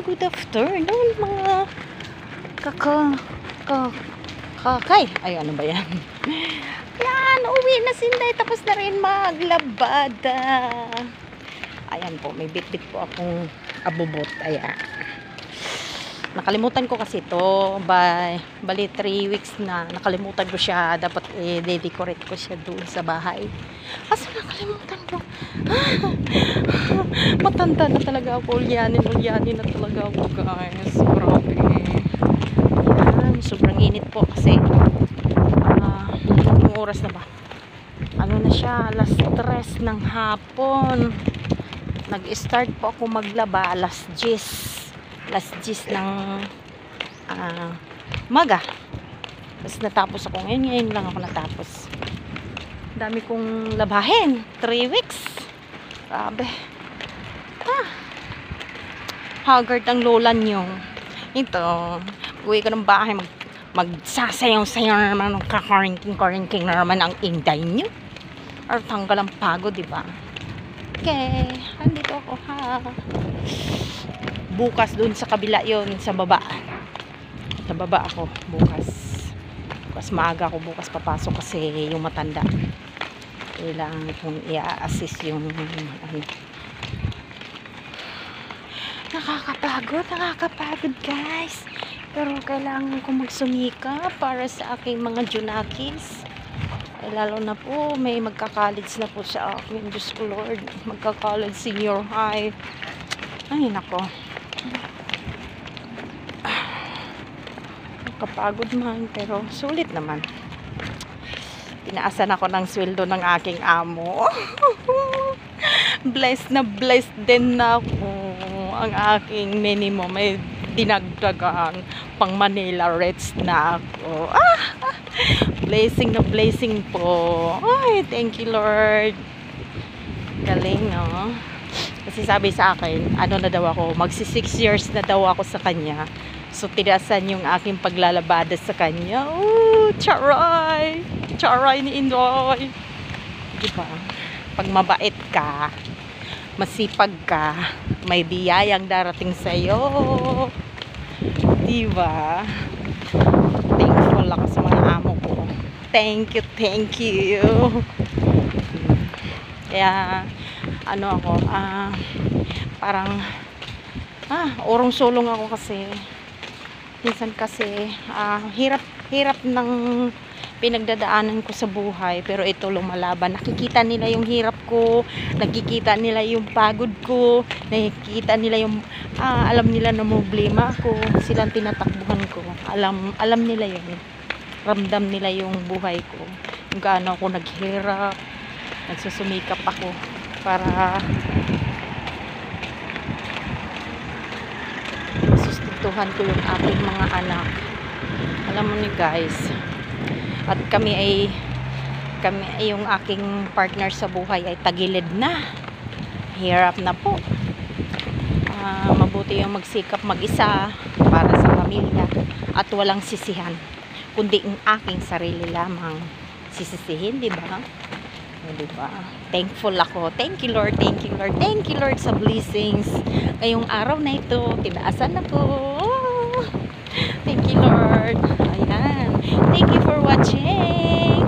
good afternoon mga kakay. Ay, ano ba yan? Yan, uwi na si Inday. Tapos na rin maglabada. Ayan po, may bit-bit po akong abubot. Ayan. Nakalimutan ko kasi ito. Bali 3 weeks na. Nakalimutan ko siya. Dapat i-decorate ko siya doon sa bahay. Asa nakalimutan ko? Matanda na talaga ako. Ulyanin na talaga ako, guys. Grabe. Ayan. Sobrang init po kasi anong oras na ba? Ano na siya? Alas 3 ng hapon. Nag-start po ako maglaba alas 10 ng umaga. Tapos natapos ako ngayon lang ako natapos. Dami kong labahin. 3 weeks. Grabe. Haggard ang lola nyo. Ito, uwi ko ng bahay, magsasayaw-sayaw na naman ng kakaringking na naman ang Inday nyo. Or tanggal ang pagod, diba? Okay, andito ako ha. Bukas dun sa kabila yon, sa baba. Sa baba ako bukas. Bukas maaga ako bukas papasok kasi yung matanda. Kailangan kong i-assist yung ano. Nakakapagod guys. Pero kailangan kong magsumika para sa aking mga junakis. Lalo na po, may magka-college na po sa akin. Diyos ko Lord, magka-college senior high. Ay, nako. Kapagod man, pero sulit naman. Tinaasan ako ng sweldo ng aking amo. Blessed na blessed din na ako. Ang aking minimum ay dinagdagan. Pang Manila rates na ako. Blessing na blessing po. Ay, thank you Lord. Galing, no? Kasi sabi sa akin, ano na daw ako, magsi 6 years na daw ako sa kanya. So, tinasan yung aking paglalabada sa kanya. Oh, charay! Charay ni Inday. Diba? Pag mabait ka, masipag ka, may biyayang darating sa'yo. Diba? Thankful ako sa mga amo ko. Thank you. Kaya, ano ako, parang, urong sulong ako kasi. Minsan kasi, hirap ng pinagdadaanan ko sa buhay, pero ito lumalaban. Nakikita nila yung hirap ko, nakikita nila yung pagod ko, nakikita nila yung, alam nila na problema ko, silang tinatakbuhan ko. Alam nila yun. Ramdam nila yung buhay ko. Yung gaano ako naghirap, nagsusumikap ako para sustentuhan ko yung aking mga anak. Alam mo ni guys, at kami ay yung aking partner sa buhay ay tagilid na. Hirap na po. Mabuti yung magsikap mag-isa para sa pamilya at walang sisihan, kundi ang aking sarili lamang sisisihin, di ba? Diba? Thankful ako. Thank you Lord sa blessings. Ngayong araw na ito, tinaasan ako. Thank you Lord. Ayan. Thank you for watching.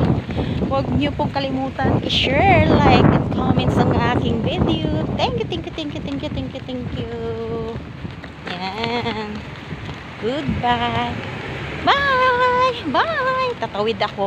Huwag niyo pong kalimutan i-share, like, and comments ang aking video. Thank you. Ayan. Goodbye. Bye. Tatawid ako.